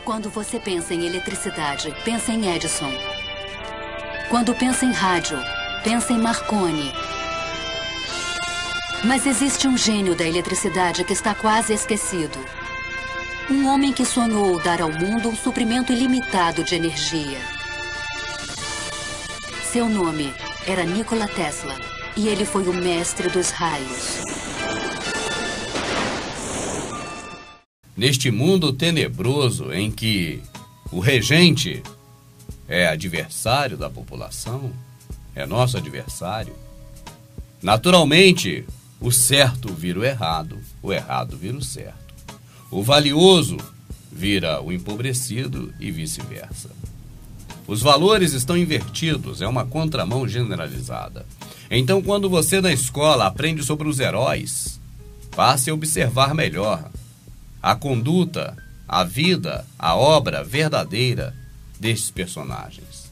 Quando você pensa em eletricidade, pensa em Edison. Quando pensa em rádio, pensa em Marconi. Mas existe um gênio da eletricidade que está quase esquecido. Um homem que sonhou dar ao mundo um suprimento ilimitado de energia. Seu nome era Nikola Tesla e ele foi o mestre dos raios. Neste mundo tenebroso em que o regente é adversário da população, é nosso adversário, naturalmente o certo vira o errado vira o certo. O valioso vira o empobrecido e vice-versa. Os valores estão invertidos, é uma contramão generalizada. Então, quando você na escola aprende sobre os heróis, passe a observar melhor a conduta, a vida, a obra verdadeira destes personagens.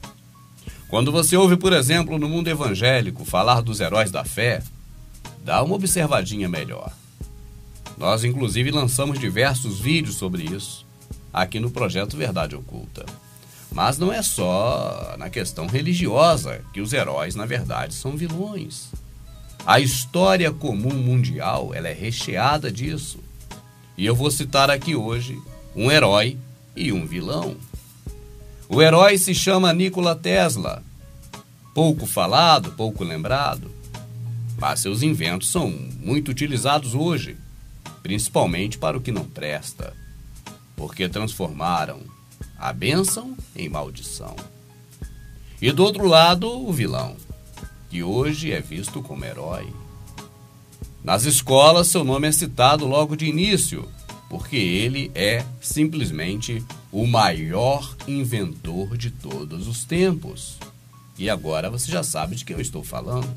Quando você ouve, por exemplo, no mundo evangélico falar dos heróis da fé, dá uma observadinha melhor. Nós, inclusive, lançamos diversos vídeos sobre isso aqui no projeto Verdade Oculta. Mas não é só na questão religiosa que os heróis, na verdade, são vilões. A história comum mundial, ela é recheada disso. E eu vou citar aqui hoje um herói e um vilão. O herói se chama Nikola Tesla. Pouco falado, pouco lembrado. Mas seus inventos são muito utilizados hoje, principalmente para o que não presta, porque transformaram a bênção em maldição. E do outro lado, o vilão, que hoje é visto como herói. Nas escolas, seu nome é citado logo de início, porque ele é simplesmente o maior inventor de todos os tempos. E agora você já sabe de quem eu estou falando,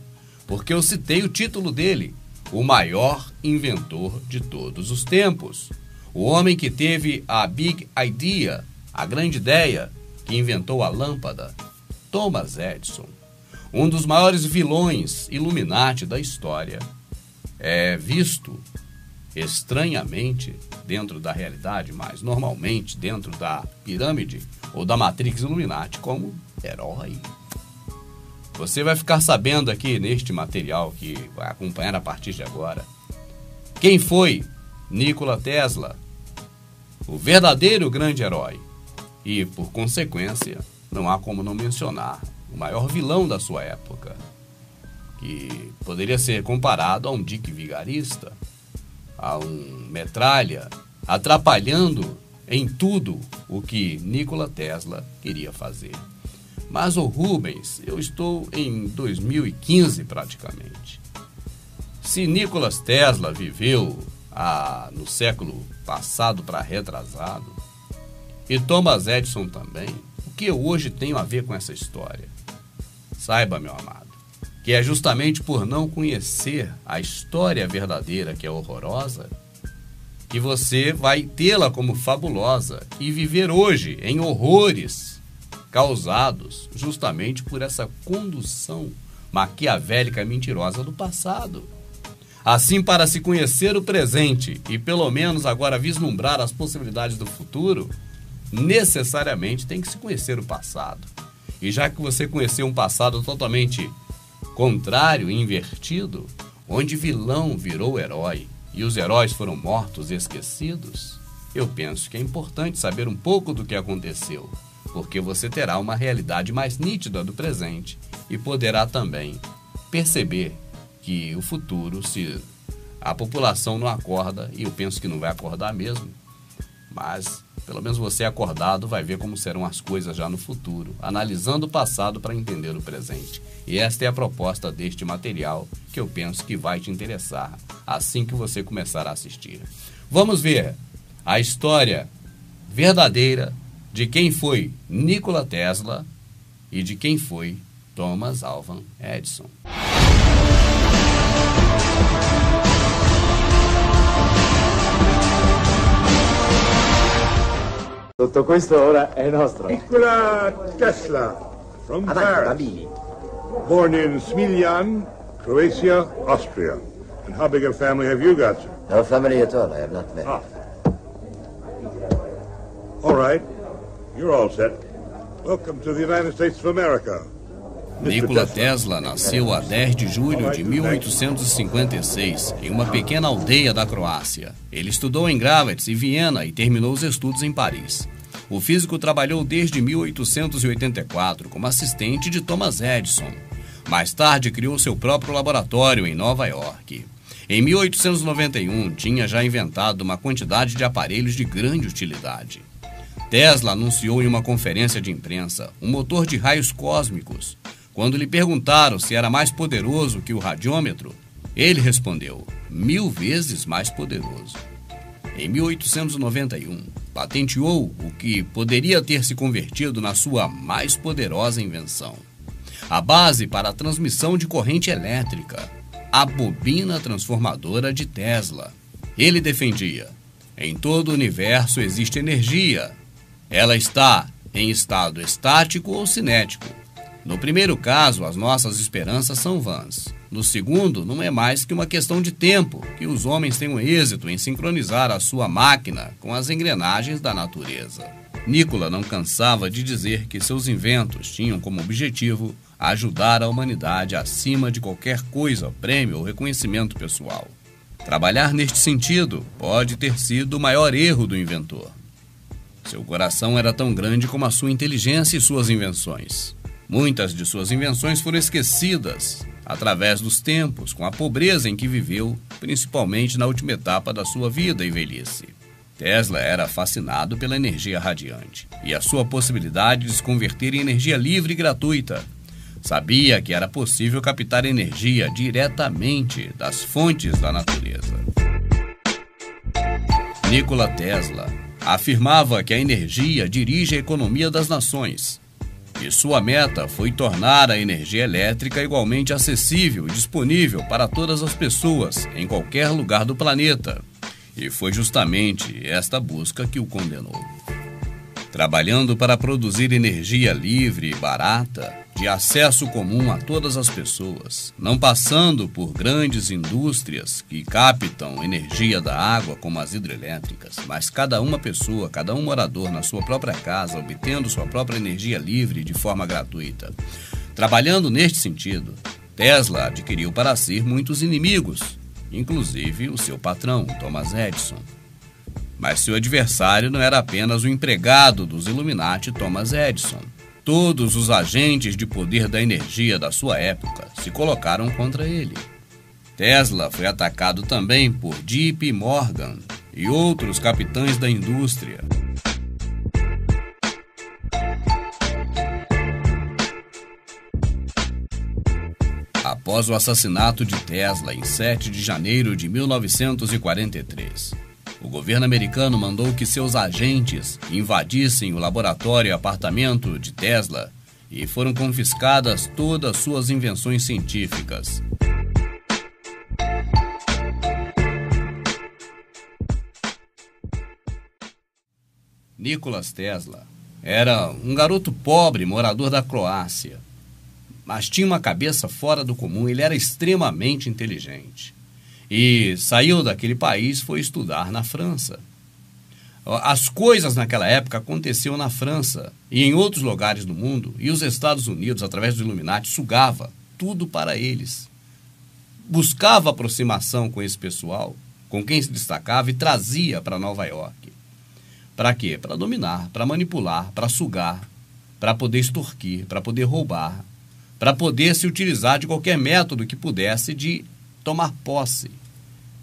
porque eu citei o título dele, o maior inventor de todos os tempos. O homem que teve a Big Idea, a grande ideia, que inventou a lâmpada, Thomas Edison. Um dos maiores vilões Illuminati da história, é visto estranhamente dentro da realidade, mas normalmente dentro da pirâmide ou da Matrix Illuminati como herói. Você vai ficar sabendo aqui neste material que vai acompanhar a partir de agora quem foi Nikola Tesla, o verdadeiro grande herói. E, por consequência, não há como não mencionar o maior vilão da sua época, que poderia ser comparado a um Dick Vigarista, a um Metralha, atrapalhando em tudo o que Nikola Tesla queria fazer. Mas, Rubens, eu estou em 2015 praticamente. Se Nikola Tesla viveu no século passado para retrasado, e Thomas Edison também, o que eu hoje tenho a ver com essa história? Saiba, meu amado, que é justamente por não conhecer a história verdadeira, que é horrorosa, que você vai tê-la como fabulosa e viver hoje em horrores causados justamente por essa condução maquiavélica e mentirosa do passado. Assim, para se conhecer o presente e pelo menos agora vislumbrar as possibilidades do futuro, necessariamente tem que se conhecer o passado. E já que você conheceu um passado totalmente contrário e invertido, onde vilão virou herói e os heróis foram mortos e esquecidos, eu penso que é importante saber um pouco do que aconteceu, porque você terá uma realidade mais nítida do presente e poderá também perceber que o futuro, se a população não acorda, e eu penso que não vai acordar mesmo, mas pelo menos você acordado vai ver como serão as coisas já no futuro, analisando o passado para entender o presente. E esta é a proposta deste material que eu penso que vai te interessar assim que você começar a assistir. Vamos ver a história verdadeira de quem foi Nikola Tesla e de quem foi Thomas Alva Edison. Tutto questo ora è nostro. Nikola Tesla, from Paris. Bambini. Born in Smiljan, Croatia, Austria. And how big a family have you got, sir? No family at all, I have not met. All right. You're all set. Welcome to the United States of America. Nikola Tesla nasceu a 10 de julho de 1856 em uma pequena aldeia da Croácia. Ele estudou em Graz e Viena e terminou os estudos em Paris. O físico trabalhou desde 1884 como assistente de Thomas Edison. Mais tarde, criou seu próprio laboratório em Nova York. Em 1891, tinha já inventado uma quantidade de aparelhos de grande utilidade. Tesla anunciou em uma conferência de imprensa um motor de raios cósmicos. Quando lhe perguntaram se era mais poderoso que o radiômetro, ele respondeu: 1000 vezes mais poderoso. Em 1891, patenteou o que poderia ter se convertido na sua mais poderosa invenção: a base para a transmissão de corrente elétrica, a bobina transformadora de Tesla. Ele defendia: em todo o universo existe energia. Ela está em estado estático ou cinético. No primeiro caso, as nossas esperanças são vãs. No segundo, não é mais que uma questão de tempo que os homens tenham êxito em sincronizar a sua máquina com as engrenagens da natureza. Nikola não cansava de dizer que seus inventos tinham como objetivo ajudar a humanidade acima de qualquer coisa, prêmio ou reconhecimento pessoal. Trabalhar neste sentido pode ter sido o maior erro do inventor. Seu coração era tão grande como a sua inteligência e suas invenções. Muitas de suas invenções foram esquecidas através dos tempos, com a pobreza em que viveu, principalmente na última etapa da sua vida e velhice. Tesla era fascinado pela energia radiante e a sua possibilidade de se converter em energia livre e gratuita. Sabia que era possível captar energia diretamente das fontes da natureza. Nikola Tesla afirmava que a energia dirige a economia das nações. E sua meta foi tornar a energia elétrica igualmente acessível e disponível para todas as pessoas, em qualquer lugar do planeta. E foi justamente esta busca que o condenou. Trabalhando para produzir energia livre e barata, de acesso comum a todas as pessoas, não passando por grandes indústrias que captam energia da água como as hidrelétricas, mas cada uma pessoa, cada um morador na sua própria casa, obtendo sua própria energia livre de forma gratuita. Trabalhando neste sentido, Tesla adquiriu para si muitos inimigos, inclusive o seu patrão, Thomas Edison. Mas seu adversário não era apenas o empregado dos Illuminati, Thomas Edison. Todos os agentes de poder da energia da sua época se colocaram contra ele. Tesla foi atacado também por JP Morgan e outros capitães da indústria. Após o assassinato de Tesla em 7 de janeiro de 1943, o governo americano mandou que seus agentes invadissem o laboratório e apartamento de Tesla e foram confiscadas todas suas invenções científicas. Nikola Tesla era um garoto pobre, morador da Croácia, mas tinha uma cabeça fora do comum. Ele era extremamente inteligente. E saiu daquele país, foi estudar na França. As coisas naquela época aconteciam na França e em outros lugares do mundo, e os Estados Unidos, através do Illuminati, sugava tudo para eles. Buscava aproximação com esse pessoal, com quem se destacava, e trazia para Nova York. Para quê? Para dominar, para manipular, para sugar, para poder extorquir, para poder roubar, para poder se utilizar de qualquer método que pudesse de tomar posse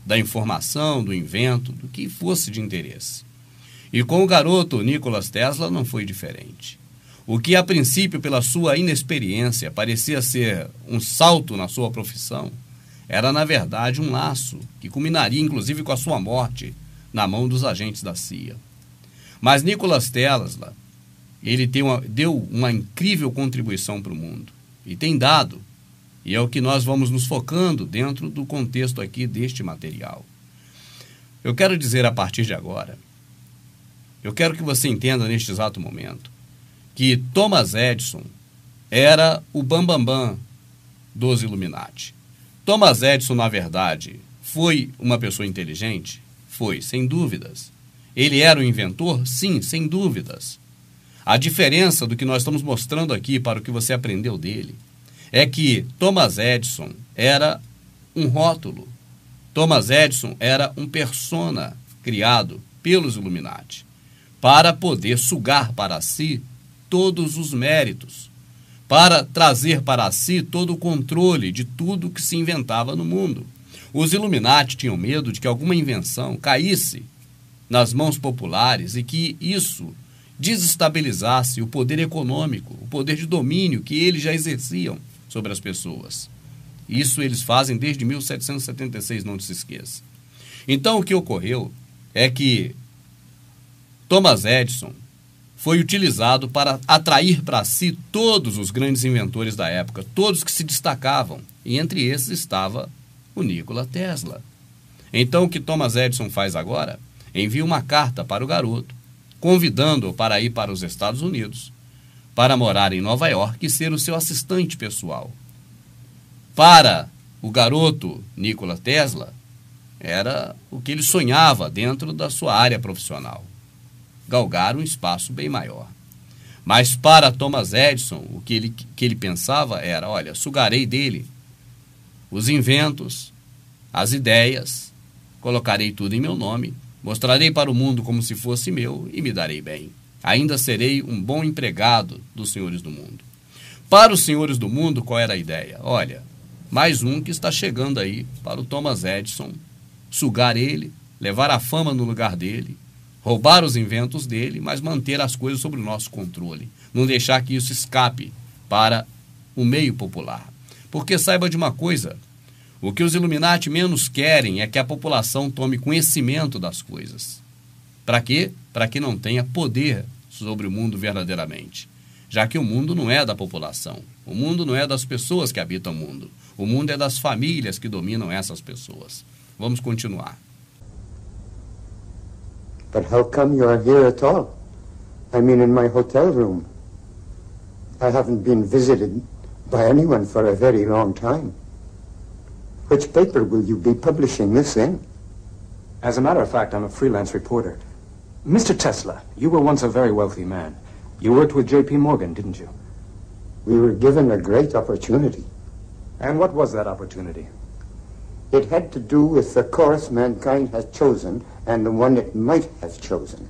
da informação, do invento, do que fosse de interesse. E com o garoto Nikola Tesla não foi diferente. O que a princípio, pela sua inexperiência, parecia ser um salto na sua profissão, era na verdade um laço que culminaria inclusive com a sua morte na mão dos agentes da CIA. Mas Nikola Tesla, ele deu uma incrível contribuição para o mundo e tem dado. E é o que nós vamos nos focando dentro do contexto aqui deste material. Eu quero dizer a partir de agora, eu quero que você entenda neste exato momento, que Thomas Edison era o bambambam dos Illuminati. Thomas Edison, na verdade, foi uma pessoa inteligente? Foi, sem dúvidas. Ele era o inventor? Sim, sem dúvidas. A diferença do que nós estamos mostrando aqui para o que você aprendeu dele é que Thomas Edison era um rótulo. Thomas Edison era um persona criado pelos Illuminati para poder sugar para si todos os méritos, para trazer para si todo o controle de tudo que se inventava no mundo. Os Illuminati tinham medo de que alguma invenção caísse nas mãos populares e que isso desestabilizasse o poder econômico, o poder de domínio que eles já exerciam sobre as pessoas. Isso eles fazem desde 1776, não se esqueça. Então, o que ocorreu é que Thomas Edison foi utilizado para atrair para si todos os grandes inventores da época, todos que se destacavam, e entre esses estava o Nikola Tesla. Então, o que Thomas Edison faz agora? Envia uma carta para o garoto, convidando-o para ir para os Estados Unidos, para morar em Nova York e ser o seu assistente pessoal. Para o garoto Nikola Tesla, era o que ele sonhava dentro da sua área profissional, galgar um espaço bem maior. Mas para Thomas Edison, o que ele pensava era, olha, sugarei dele os inventos, as ideias, colocarei tudo em meu nome, mostrarei para o mundo como se fosse meu e me darei bem. Ainda serei um bom empregado dos senhores do mundo. Para os senhores do mundo, qual era a ideia? Olha, mais um que está chegando aí para o Thomas Edison, sugar ele, levar a fama no lugar dele, roubar os inventos dele, mas manter as coisas sob o nosso controle. Não deixar que isso escape para o meio popular. Porque saiba de uma coisa, o que os Illuminati menos querem é que a população tome conhecimento das coisas. Para quê? Para que não tenha poder sobre o mundo verdadeiramente. Já que o mundo não é da população, o mundo não é das pessoas que habitam o mundo é das famílias que dominam essas pessoas. Vamos continuar. But how come you are here at all? I mean, in my hotel room. I haven't been visited by anyone for a very long time. Which paper will you be publishing this in? As a matter of fact, I'm a freelance reporter. Mr. Tesla, you were once a very wealthy man. You worked with J.P. Morgan, didn't you? We were given a great opportunity. And what was that opportunity? It had to do with the course mankind has chosen and the one it might have chosen,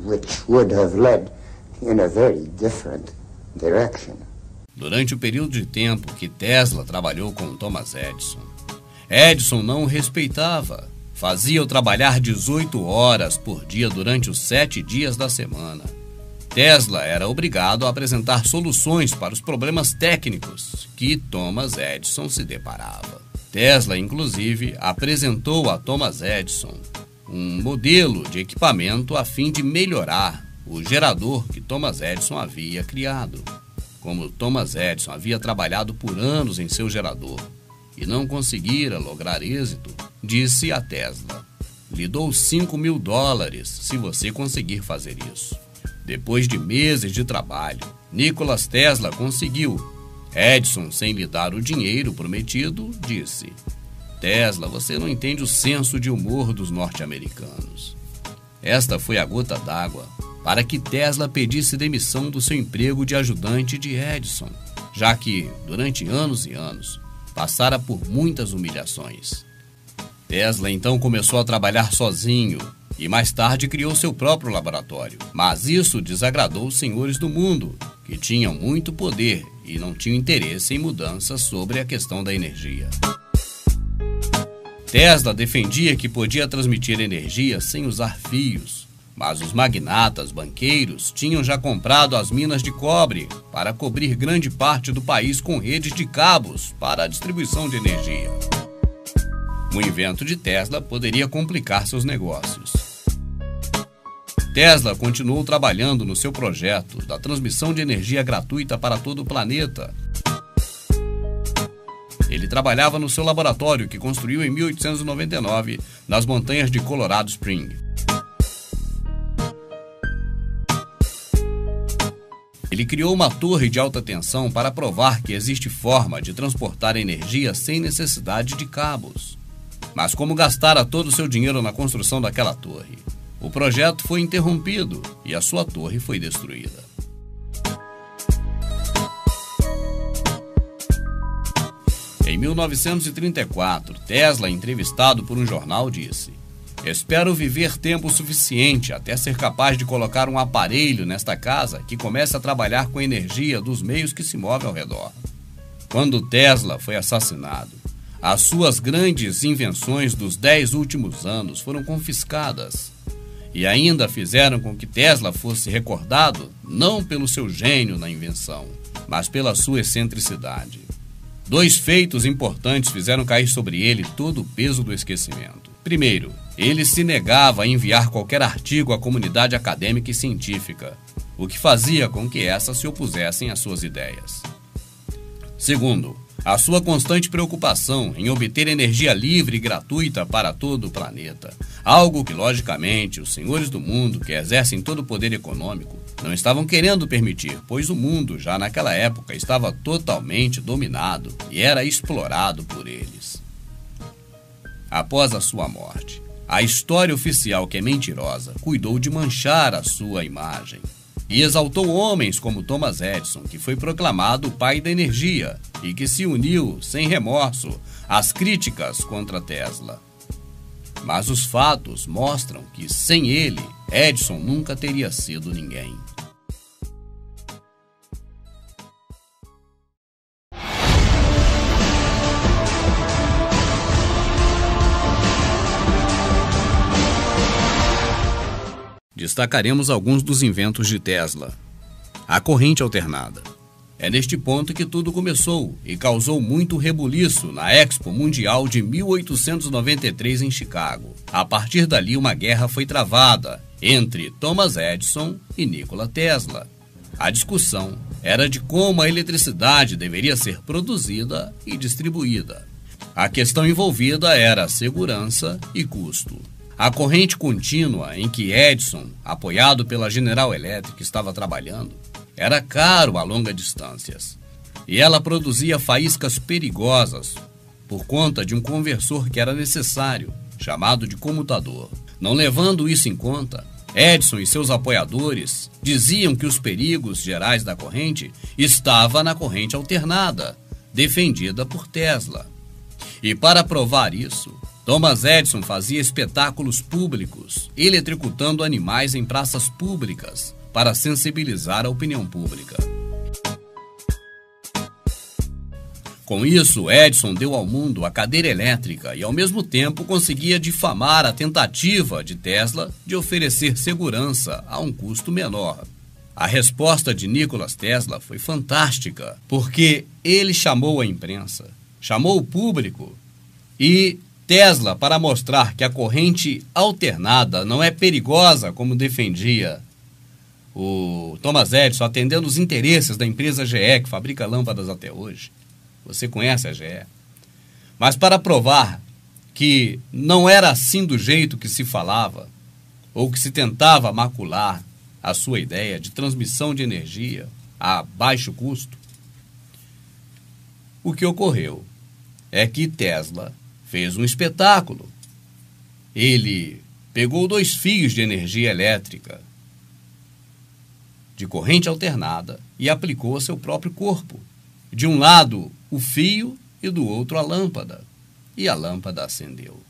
which would have led in a very different direction. Durante o período de tempo que Tesla trabalhou com Thomas Edison, Edison não o respeitava. Fazia-o trabalhar 18 horas por dia durante os 7 dias da semana. Tesla era obrigado a apresentar soluções para os problemas técnicos que Thomas Edison se deparava. Tesla, inclusive, apresentou a Thomas Edison um modelo de equipamento a fim de melhorar o gerador que Thomas Edison havia criado. Como Thomas Edison havia trabalhado por anos em seu gerador e não conseguira lograr êxito, disse a Tesla: lhe dou $5.000 se você conseguir fazer isso. Depois de meses de trabalho, Nikola Tesla conseguiu. Edison, sem lhe dar o dinheiro prometido, disse: Tesla, você não entende o senso de humor dos norte-americanos. Esta foi a gota d'água para que Tesla pedisse demissão do seu emprego de ajudante de Edison, já que, durante anos e anos, passara por muitas humilhações. Tesla então começou a trabalhar sozinho e mais tarde criou seu próprio laboratório. Mas isso desagradou os senhores do mundo, que tinham muito poder e não tinham interesse em mudanças sobre a questão da energia. Tesla defendia que podia transmitir energia sem usar fios, mas os magnatas banqueiros tinham já comprado as minas de cobre para cobrir grande parte do país com redes de cabos para a distribuição de energia. O invento de Tesla poderia complicar seus negócios. Tesla continuou trabalhando no seu projeto da transmissão de energia gratuita para todo o planeta. Ele trabalhava no seu laboratório, que construiu em 1899 nas montanhas de Colorado Springs. Ele criou uma torre de alta tensão para provar que existe forma de transportar energia sem necessidade de cabos. Mas como gastara todo o seu dinheiro na construção daquela torre, o projeto foi interrompido e a sua torre foi destruída. Em 1934, Tesla, entrevistado por um jornal, disse: "Espero viver tempo suficiente até ser capaz de colocar um aparelho nesta casa que comece a trabalhar com a energia dos meios que se movem ao redor." Quando Tesla foi assassinado, as suas grandes invenções dos 10 últimos anos foram confiscadas e ainda fizeram com que Tesla fosse recordado não pelo seu gênio na invenção, mas pela sua excentricidade. 2 feitos importantes fizeram cair sobre ele todo o peso do esquecimento. Primeiro, ele se negava a enviar qualquer artigo à comunidade acadêmica e científica, o que fazia com que essas se opusessem às suas ideias. Segundo, a sua constante preocupação em obter energia livre e gratuita para todo o planeta, algo que, logicamente, os senhores do mundo, que exercem todo o poder econômico, não estavam querendo permitir, pois o mundo, já naquela época, estava totalmente dominado e era explorado por eles. Após a sua morte, a história oficial, que é mentirosa, cuidou de manchar a sua imagem e exaltou homens como Thomas Edison, que foi proclamado o pai da energia e que se uniu, sem remorso, às críticas contra Tesla. Mas os fatos mostram que, sem ele, Edison nunca teria sido ninguém. Destacaremos alguns dos inventos de Tesla. A corrente alternada. É neste ponto que tudo começou e causou muito rebuliço na Expo Mundial de 1893 em Chicago. A partir dali, uma guerra foi travada entre Thomas Edison e Nikola Tesla. A discussão era de como a eletricidade deveria ser produzida e distribuída. A questão envolvida era a segurança e custo. A corrente contínua em que Edison, apoiado pela General Electric, estava trabalhando, era caro a longas distâncias, e ela produzia faíscas perigosas por conta de um conversor que era necessário, chamado de comutador. Não levando isso em conta, Edison e seus apoiadores diziam que os perigos gerais da corrente estavam na corrente alternada, defendida por Tesla. E para provar isso, Thomas Edison fazia espetáculos públicos, eletrocutando animais em praças públicas, para sensibilizar a opinião pública. Com isso, Edison deu ao mundo a cadeira elétrica e, ao mesmo tempo, conseguia difamar a tentativa de Tesla de oferecer segurança a um custo menor. A resposta de Nikola Tesla foi fantástica, porque ele chamou a imprensa, chamou o público e Tesla, para mostrar que a corrente alternada não é perigosa como defendia o Thomas Edison, atendendo os interesses da empresa GE, que fabrica lâmpadas até hoje. Você conhece a GE. Mas para provar que não era assim do jeito que se falava, ou que se tentava macular a sua ideia de transmissão de energia a baixo custo, o que ocorreu é que Tesla fez um espetáculo. Ele pegou 2 fios de energia elétrica de corrente alternada e aplicou a seu próprio corpo. De um lado, o fio e do outro, a lâmpada. E a lâmpada acendeu.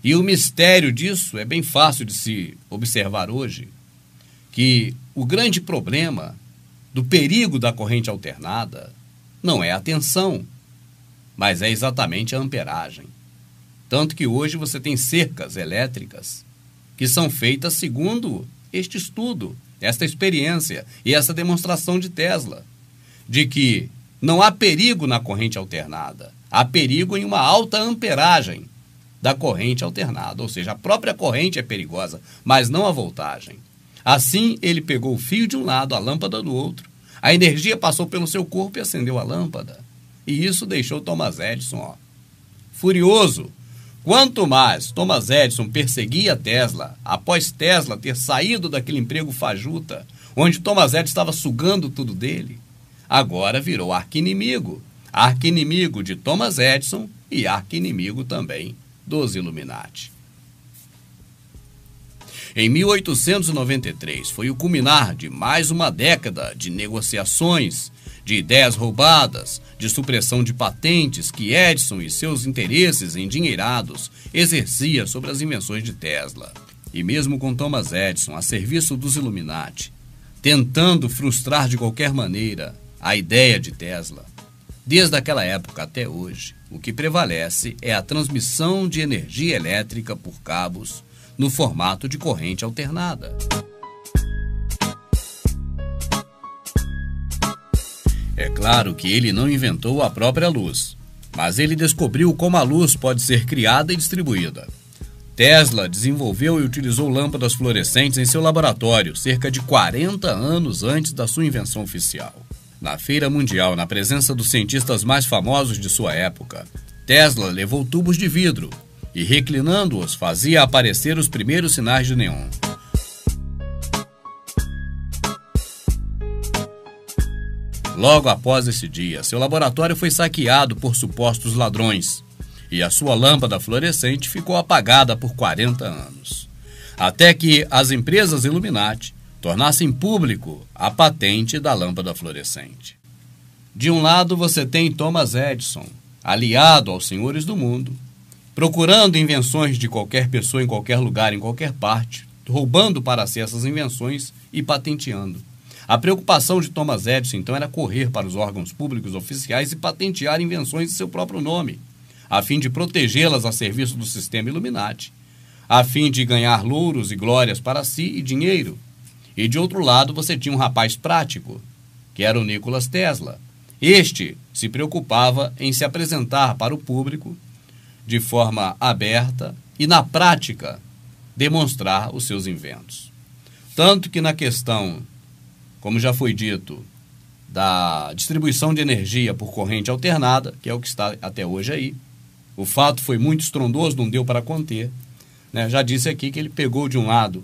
E o mistério disso é bem fácil de se observar hoje, que o grande problema do perigo da corrente alternada não é a tensão, mas é exatamente a amperagem. Tanto que hoje você tem cercas elétricas que são feitas segundo este estudo, esta experiência e essa demonstração de Tesla, de que não há perigo na corrente alternada, há perigo em uma alta amperagem da corrente alternada, ou seja, a própria corrente é perigosa, mas não a voltagem. Assim, ele pegou o fio de um lado, a lâmpada do outro, a energia passou pelo seu corpo e acendeu a lâmpada. E isso deixou Thomas Edison furioso. Quanto mais Thomas Edison perseguia Tesla, após Tesla ter saído daquele emprego fajuta, onde Thomas Edison estava sugando tudo dele, agora virou arqui-inimigo. Arqui-inimigo de Thomas Edison e arqui-inimigo também dos Illuminati. Em 1893, foi o culminar de mais uma década de negociações, de ideias roubadas, de supressão de patentes que Edison e seus interesses endinheirados exercia sobre as invenções de Tesla. E mesmo com Thomas Edison a serviço dos Illuminati, tentando frustrar de qualquer maneira a ideia de Tesla, desde aquela época até hoje, o que prevalece é a transmissão de energia elétrica por cabos no formato de corrente alternada. É claro que ele não inventou a própria luz, mas ele descobriu como a luz pode ser criada e distribuída. Tesla desenvolveu e utilizou lâmpadas fluorescentes em seu laboratório cerca de 40 anos antes da sua invenção oficial. Na Feira Mundial, na presença dos cientistas mais famosos de sua época, Tesla levou tubos de vidro e, reclinando-os, fazia aparecer os primeiros sinais de neon. Logo após esse dia, seu laboratório foi saqueado por supostos ladrões e a sua lâmpada fluorescente ficou apagada por 40 anos, até que as empresas Illuminati tornassem público a patente da lâmpada fluorescente. De um lado você tem Thomas Edison, aliado aos senhores do mundo, procurando invenções de qualquer pessoa em qualquer lugar, em qualquer parte, roubando para si essas invenções e patenteando. A preocupação de Thomas Edison, então, era correr para os órgãos públicos oficiais e patentear invenções de seu próprio nome, a fim de protegê-las a serviço do sistema Illuminati, a fim de ganhar louros e glórias para si e dinheiro. E, de outro lado, você tinha um rapaz prático, que era o Nikola Tesla. Este se preocupava em se apresentar para o público de forma aberta e, na prática, demonstrar os seus inventos. Tanto que na questão, como já foi dito, da distribuição de energia por corrente alternada, que é o que está até hoje aí, o fato foi muito estrondoso, não deu para conter, né? Já disse aqui que ele pegou de um lado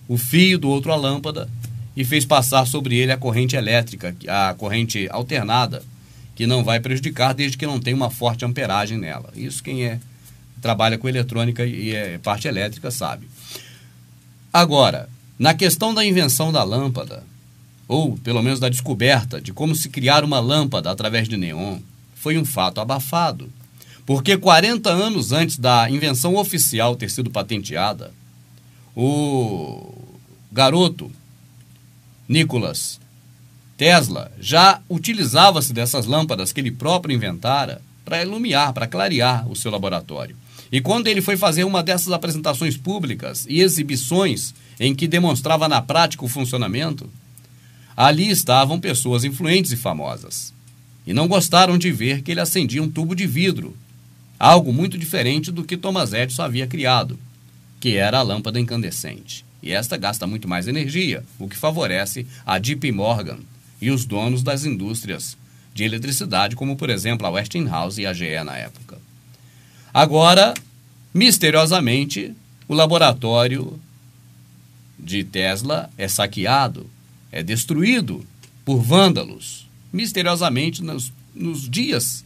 o fio, do outro a lâmpada, e fez passar sobre ele a corrente elétrica, a corrente alternada, que não vai prejudicar desde que não tenha uma forte amperagem nela. Isso quem trabalha com eletrônica e é parte elétrica sabe. Agora, na questão da invenção da lâmpada, ou pelo menos da descoberta de como se criar uma lâmpada através de neon, foi um fato abafado, porque 40 anos antes da invenção oficial ter sido patenteada, o garoto Nikola Tesla já utilizava-se dessas lâmpadas que ele próprio inventara para iluminar, para clarear o seu laboratório. E quando ele foi fazer uma dessas apresentações públicas e exibições em que demonstrava na prática o funcionamento, ali estavam pessoas influentes e famosas. E não gostaram de ver que ele acendia um tubo de vidro, algo muito diferente do que Thomas Edison havia criado, que era a lâmpada incandescente. E esta gasta muito mais energia, o que favorece a JP Morgan e os donos das indústrias de eletricidade, como por exemplo a Westinghouse e a GE na época. Agora, misteriosamente, o laboratório de Tesla é saqueado, é destruído por vândalos, misteriosamente nos dias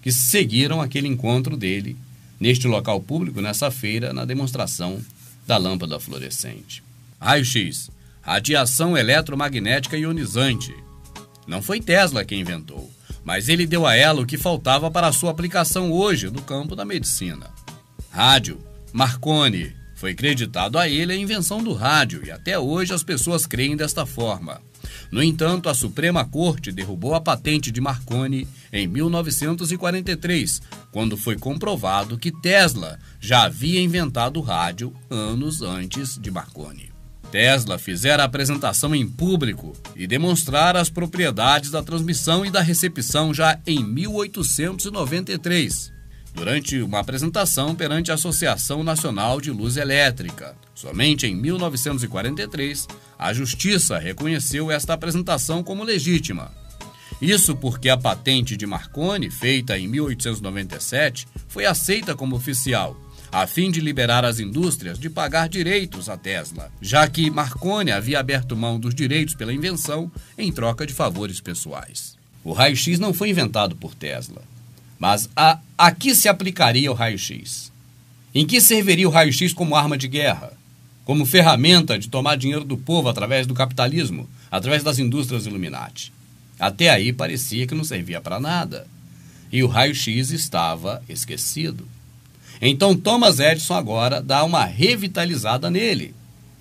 que seguiram aquele encontro dele neste local público, nessa feira, na demonstração da lâmpada fluorescente. Raio-X, radiação eletromagnética ionizante. Não foi Tesla quem inventou, mas ele deu a ela o que faltava para a sua aplicação hoje no campo da medicina. Rádio, Marconi. Foi creditado a ele a invenção do rádio e até hoje as pessoas creem desta forma. No entanto, a Suprema Corte derrubou a patente de Marconi em 1943, quando foi comprovado que Tesla já havia inventado o rádio anos antes de Marconi. Tesla fizera a apresentação em público e demonstrara as propriedades da transmissão e da recepção já em 1893. Durante uma apresentação perante a Associação Nacional de Luz Elétrica. Somente em 1943, a Justiça reconheceu esta apresentação como legítima. Isso porque a patente de Marconi, feita em 1897, foi aceita como oficial, a fim de liberar as indústrias de pagar direitos a Tesla, já que Marconi havia aberto mão dos direitos pela invenção em troca de favores pessoais. O raio-x não foi inventado por Tesla. Mas a que se aplicaria o raio-x? Em que serviria o raio-x como arma de guerra? como ferramenta de tomar dinheiro do povo através do capitalismo, através das indústrias Illuminati. Até aí parecia que não servia para nada. E o raio-x estava esquecido. Então Thomas Edison agora dá uma revitalizada nele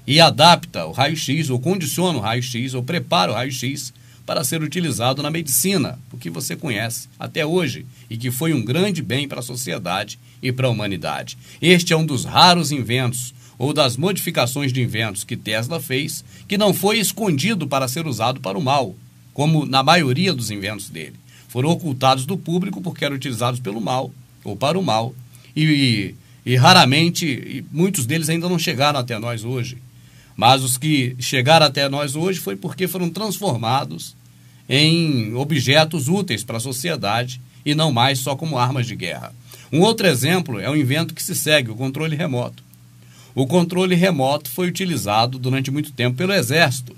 e adapta o raio-x, ou condiciona o raio-x, ou prepara o raio-x para ser utilizado na medicina, o que você conhece até hoje, e que foi um grande bem para a sociedade e para a humanidade. Este é um dos raros inventos, ou das modificações de inventos que Tesla fez, que não foi escondido para ser usado para o mal, como na maioria dos inventos dele. Foram ocultados do público porque eram utilizados pelo mal, ou para o mal, e raramente, muitos deles ainda não chegaram até nós hoje. Mas os que chegaram até nós hoje foi porque foram transformados em objetos úteis para a sociedade e não mais só como armas de guerra. Um outro exemplo é o invento que se segue, o controle remoto. O controle remoto foi utilizado durante muito tempo pelo Exército.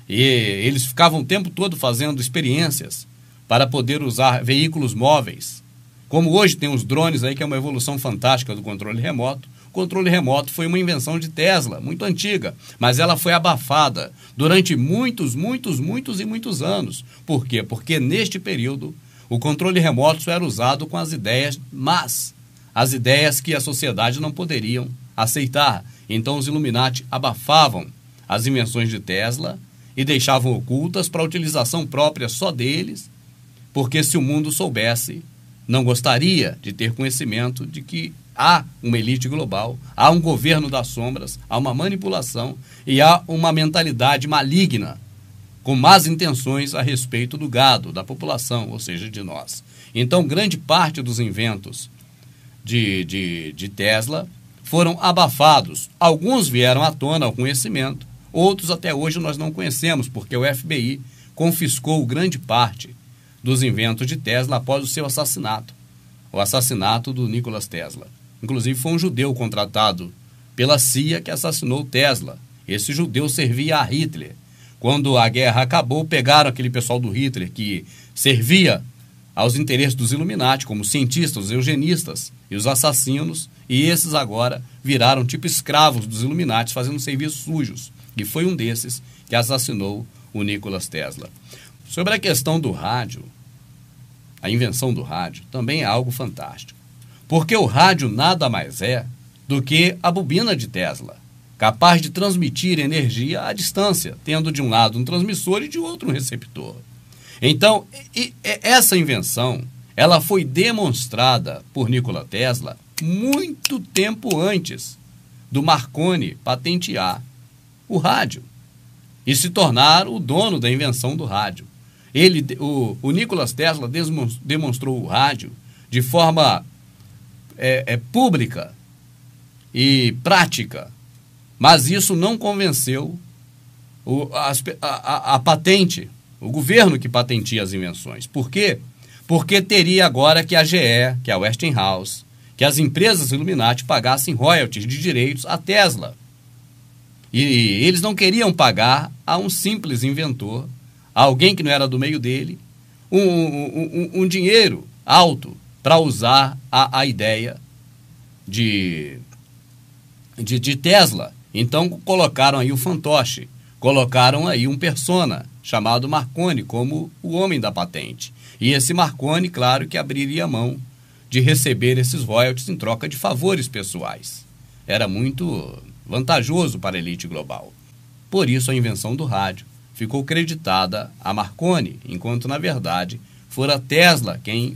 E eles ficavam o tempo todo fazendo experiências para poder usar veículos móveis. Como hoje tem os drones aí, que é uma evolução fantástica do controle remoto. O controle remoto foi uma invenção de Tesla, muito antiga, mas ela foi abafada durante muitos anos. Por quê? Porque neste período o controle remoto só era usado com as ideias más, as ideias que a sociedade não poderiam aceitar. Então os Illuminati abafavam as invenções de Tesla e deixavam ocultas para a utilização própria só deles, porque se o mundo soubesse, não gostaria de ter conhecimento de que há uma elite global, há um governo das sombras, há uma manipulação e há uma mentalidade maligna, com más intenções a respeito do gado, da população, ou seja, de nós. Então, grande parte dos inventos de Tesla foram abafados. Alguns vieram à tona ao conhecimento, outros até hoje nós não conhecemos, porque o FBI confiscou grande parte dos inventos de Tesla após o seu assassinato, o assassinato do Nikola Tesla. Inclusive foi um judeu contratado pela CIA que assassinou Tesla. Esse judeu servia a Hitler. Quando a guerra acabou, pegaram aquele pessoal do Hitler que servia aos interesses dos Illuminati, como cientistas, os eugenistas e os assassinos, e esses agora viraram tipo escravos dos Illuminati, fazendo serviços sujos. E foi um desses que assassinou o Nikola Tesla. Sobre a questão do rádio, a invenção do rádio também é algo fantástico. Porque o rádio nada mais é do que a bobina de Tesla, capaz de transmitir energia à distância, tendo de um lado um transmissor e de outro um receptor. Então, essa invenção, ela foi demonstrada por Nikola Tesla muito tempo antes do Marconi patentear o rádio e se tornar o dono da invenção do rádio. O Nikola Tesla demonstrou o rádio de forma pública e prática, mas isso não convenceu a patente, o governo que patentia as invenções. Por quê? Porque teria agora que a GE, que a Westinghouse, que as empresas Illuminati pagassem royalties de direitos à Tesla. E eles não queriam pagar a um simples inventor, a alguém que não era do meio dele, um dinheiro alto para usar a ideia de Tesla. Então colocaram aí o fantoche, colocaram aí um persona chamado Marconi como o homem da patente. E esse Marconi, claro, que abriria mão de receber esses royalties em troca de favores pessoais. Era muito vantajoso para a elite global. Por isso a invenção do rádio ficou creditada a Marconi, enquanto na verdade fora Tesla quem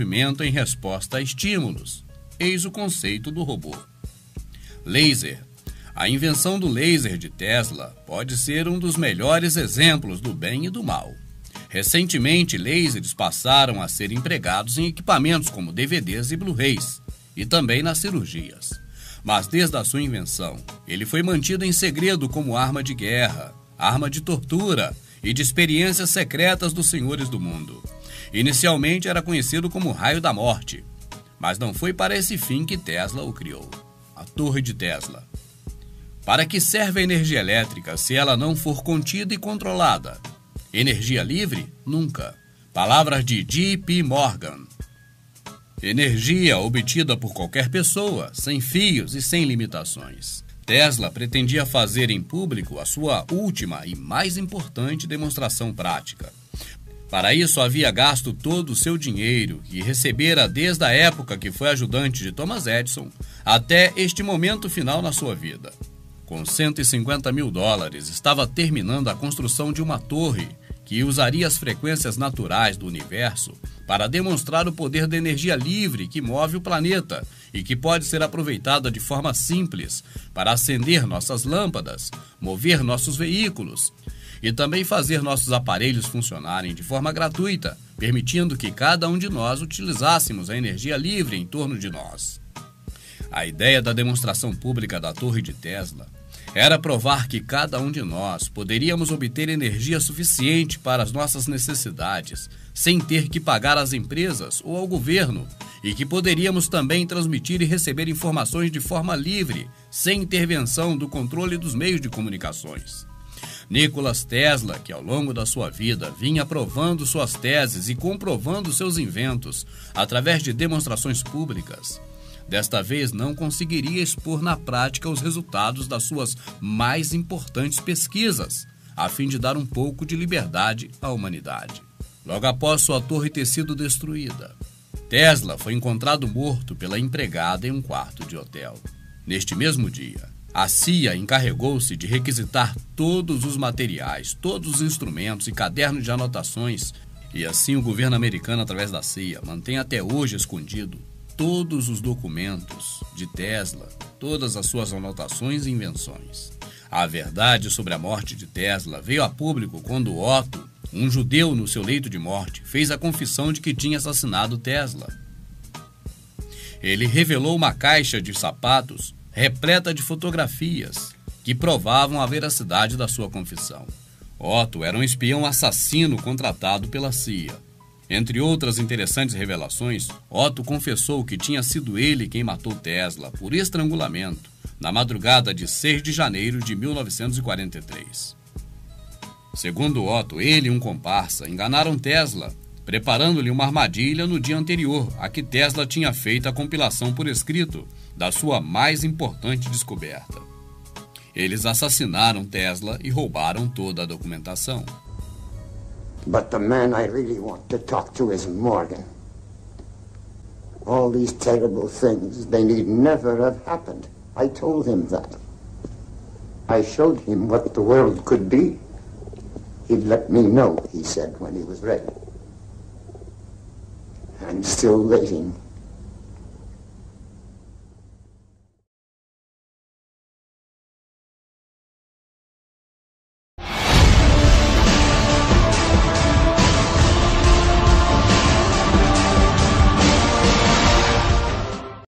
movimento em resposta a estímulos. Eis o conceito do robô. Laser. A invenção do laser de Tesla pode ser um dos melhores exemplos do bem e do mal. Recentemente, lasers passaram a ser empregados em equipamentos como DVDs e Blu-rays, e também nas cirurgias. Mas desde a sua invenção, ele foi mantido em segredo como arma de guerra, arma de tortura e de experiências secretas dos senhores do mundo. Inicialmente era conhecido como raio da morte, mas não foi para esse fim que Tesla o criou. A Torre de Tesla. Para que serve a energia elétrica se ela não for contida e controlada? Energia livre? Nunca. Palavras de J.P. Morgan. Energia obtida por qualquer pessoa, sem fios e sem limitações. Tesla pretendia fazer em público a sua última e mais importante demonstração prática. Para isso havia gasto todo o seu dinheiro que recebera desde a época que foi ajudante de Thomas Edison até este momento final na sua vida. Com $150 mil, estava terminando a construção de uma torre que usaria as frequências naturais do universo para demonstrar o poder da energia livre que move o planeta e que pode ser aproveitada de forma simples para acender nossas lâmpadas, mover nossos veículos e também fazer nossos aparelhos funcionarem de forma gratuita, permitindo que cada um de nós utilizássemos a energia livre em torno de nós. A ideia da demonstração pública da Torre de Tesla era provar que cada um de nós poderíamos obter energia suficiente para as nossas necessidades, sem ter que pagar às empresas ou ao governo, e que poderíamos também transmitir e receber informações de forma livre, sem intervenção do controle dos meios de comunicações. Nikola Tesla, que ao longo da sua vida vinha provando suas teses e comprovando seus inventos através de demonstrações públicas, desta vez não conseguiria expor na prática os resultados das suas mais importantes pesquisas, a fim de dar um pouco de liberdade à humanidade. Logo após sua torre ter sido destruída, Tesla foi encontrado morto pela empregada em um quarto de hotel. Neste mesmo dia, a CIA encarregou-se de requisitar todos os materiais, todos os instrumentos e cadernos de anotações, e assim o governo americano, através da CIA, mantém até hoje escondido todos os documentos de Tesla, todas as suas anotações e invenções. A verdade sobre a morte de Tesla veio a público quando Otto, um judeu no seu leito de morte, fez a confissão de que tinha assassinado Tesla. Ele revelou uma caixa de sapatos repleta de fotografias que provavam a veracidade da sua confissão. Otto era um espião assassino contratado pela CIA. Entre outras interessantes revelações, Otto confessou que tinha sido ele quem matou Tesla por estrangulamento na madrugada de 6 de janeiro de 1943. Segundo Otto, ele e um comparsa enganaram Tesla, preparando-lhe uma armadilha no dia anterior a que Tesla tinha feito a compilação por escrito da sua mais importante descoberta. Eles assassinaram Tesla e roubaram toda a documentação. But the man I really want to talk to is Morgan. All these terrible things, they need never have happened. I told him that. I showed him what the world could be. He'd let me know, he said, when he was ready. I'm still waiting.